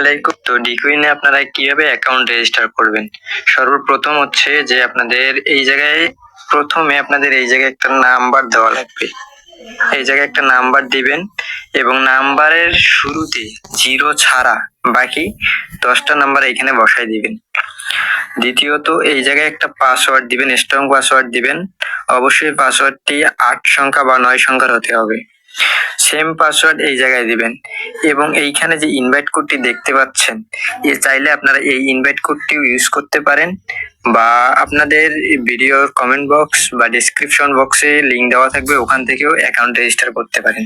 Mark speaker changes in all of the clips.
Speaker 1: আলাইকুম। তো ডিকুইনে আপনারা কিভাবে অ্যাকাউন্ট রেজিস্টার করবেন? সর্বপ্রথম হচ্ছে যে আপনাদের এই জায়গায় প্রথমে আপনাদের এই জায়গায় একটা নাম্বার দেওয়া লাগবে। এই জায়গায় একটা নাম্বার দিবেন এবং নাম্বারের শুরুতে 0 ছাড়া বাকি 10টা নাম্বার এখানে বসাই দিবেন। দ্বিতীয়ত এই জায়গায় একটা পাসওয়ার্ড দিবেন, স্ট্রং পাসওয়ার্ড দিবেন। অবশ্যই পাসওয়ার্ডটি 8 সংখ্যা বা 9 সংখ্যার হতে হবে। সেম পাসওয়ার্ড এই জায়গায় দিবেন এবং এইখানে যে ইনভাইট কোডটি দেখতে পাচ্ছেন, চাইলে আপনারা এই ইনভাইট কোডটিও ইউজ করতে পারেন বা আপনাদের ভিডিওর কমেন্ট বক্স বা ডেসক্রিপশন বক্সে লিংক দেওয়া থাকবে, ওখান থেকেও অ্যাকাউন্ট রেজিস্টার করতে পারেন।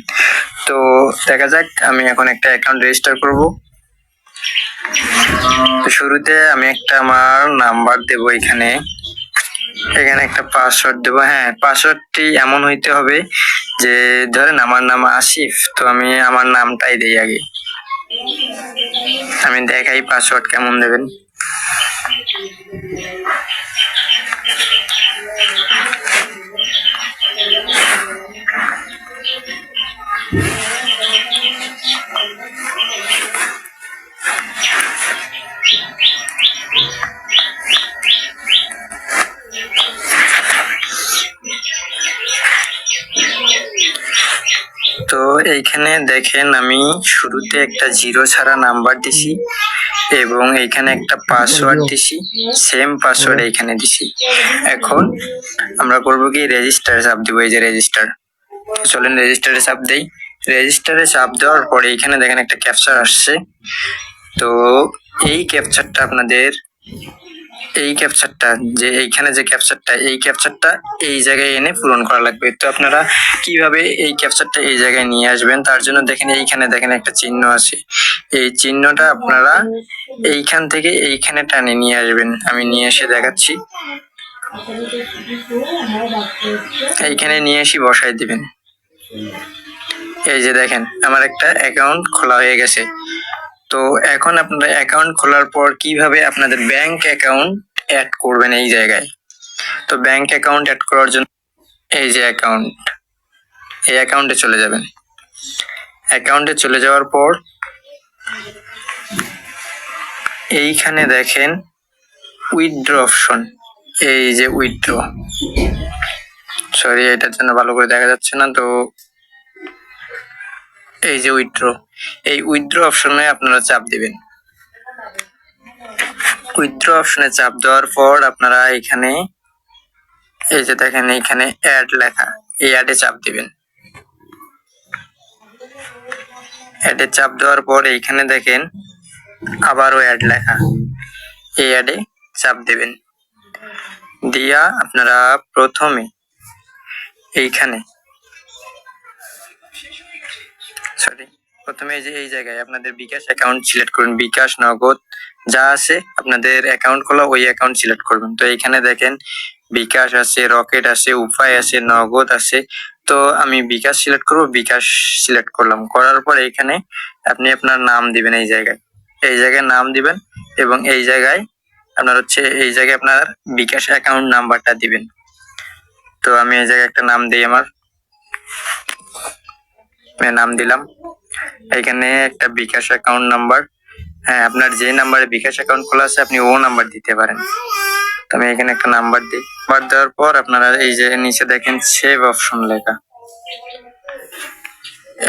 Speaker 1: তো দেখা যাক, আমি এখন একটা অ্যাকাউন্ট রেজিস্টার করব। তো শুরুতে আমি একটা আমার নাম্বার দেব, এখানে একটা পাসওয়ার্ড দেবো। হ্যাঁ, পাসওয়ার্ডটি এমন হইতে হবে যে ধরেন আমার নাম আসিফ, তো আমি আমার নামটাই দিই আগে। আমি দেখাই পাসওয়ার্ড কেমন দেবেন। তো এইখানে দেখেন আমি শুরুতে একটা 0 ছাড়া নাম্বার দিছি এবং এইখানে একটা পাসওয়ার্ড দিছি, সেম পাসওয়ার্ড এইখানে দিছি। এখন আমরা করব কি, রেজিস্টারে চাপ দিব। এই যে রেজিস্টার, চলেন রেজিস্টারে চাপ দেই। রেজিস্টারে চাপ দেওয়ার পরে এইখানে দেখেন একটা ক্যাপচার আসছে। তো এই ক্যাপচারটা আপনাদের, এই ক্যাপচারটা যে এইখানে যে ক্যাপচারটা, এই ক্যাপচারটা এই জায়গায় এনে পূরণ করা লাগবে। তো আপনারা কিভাবে এই ক্যাপচারটা এই জায়গায় নিয়ে আসবেন, তার জন্য দেখেন এইখানে দেখেন একটা চিহ্ন আছে। এই চিহ্নটা আপনারা এইখান থেকে এইখানে টানে নিয়ে আসবেন। আমি নিয়ে এসে দেখাচ্ছি। এইখানে নিয়ে এসে বসাই দিবেন। এই যে দেখেন আমার একটা অ্যাকাউন্ট খোলা হয়ে গেছে। তো এখন আপনারা অ্যাকাউন্ট খোলার পর কিভাবে আপনাদের ব্যাংক অ্যাকাউন্ট অ্যাড করবেন এই জায়গায়। তো ব্যাংক অ্যাকাউন্ট অ্যাড করার জন্য এই যে অ্যাকাউন্ট, এই অ্যাকাউন্টে চলে যাবেন। অ্যাকাউন্টে চলে যাওয়ার পর এইখানে দেখেন উইথড্র অপশন, এই যে উইথড্র, সরি এটার জন্য ভালো করে দেখা যাচ্ছে না। তো এই যে উইথড্র, এই উইথড্র অপশনে আপনারা চাপ দিবেন। উইথড্র অপশনে চাপ দেওয়ার পর আপনারা এখানে এই যে দেখেন এইখানে অ্যাড লেখা, এই অ্যাডে চাপ দিবেন। অ্যাডে চাপ দেওয়ার পর এইখানে দেখেন আবারও অ্যাড লেখা, এই অ্যাডে চাপ দিবেন। দিয়া আপনারা প্রথমে এইখানে প্রথমে এই জায়গায় আপনাদের বিকাশ অ্যাকাউন্ট সিলেক্ট করুন। বিকাশ, নগদ যা আছে আপনাদের অ্যাকাউন্ট খোলা, ওই অ্যাকাউন্ট সিলেক্ট করবেন। তো এইখানে দেখেন বিকাশ আছে, রকেট আছে, উপায় আছে, নগদ আছে। তো আমি বিকাশ সিলেক্ট করব, বিকাশ সিলেক্ট করলাম। করার পর এইখানে আপনি আপনার নাম দিবেন। এই জায়গায় নাম দিবেন এবং এই জায়গায় আপনার হচ্ছে এই জায়গায় আপনার বিকাশ অ্যাকাউন্ট নাম্বারটা দিবেন। তো আমি এই জায়গায় একটা নাম দিই, আমার নাম দিলাম। এখানে একটা বিকাশ অ্যাকাউন্ট নাম্বার, হ্যাঁ আপনার যে নাম্বারে বিকাশ অ্যাকাউন্ট খোলা আছে আপনি ও নাম্বার দিতে পারেন। তো আমি এখানে একটা নাম্বার দিই। নাম্বার দেওয়ার পর আপনারা এই যে নিচে দেখেন সেভ অপশন লেখা,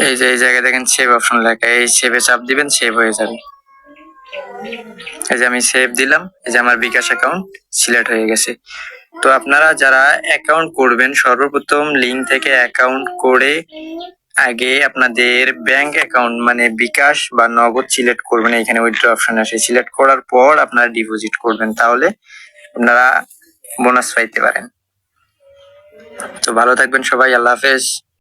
Speaker 1: এই যে এই জায়গায় দেখেন সেভ অপশন লেখা, এই সেভে চাপ দিবেন, সেভ হয়ে যাবে। এই যে আমি সেভ দিলাম, এই যে আমার বিকাশ অ্যাকাউন্ট সিলেক্ট হয়ে গেছে। তো আপনারা যারা অ্যাকাউন্ট করবেন সর্বপ্রথম লিংক থেকে অ্যাকাউন্ট করে আগে আপনাদের ব্যাংক অ্যাকাউন্ট মানে বিকাশ বা নগদ সিলেক্ট করবেন। এখানে উইথড্র অপশন আসে, সিলেক্ট করার পর আপনারা ডিপোজিট করবেন, তাহলে আপনারা বোনাস পাইতে পারেন। তো ভালো থাকবেন সবাই, আল্লাহ হাফেজ।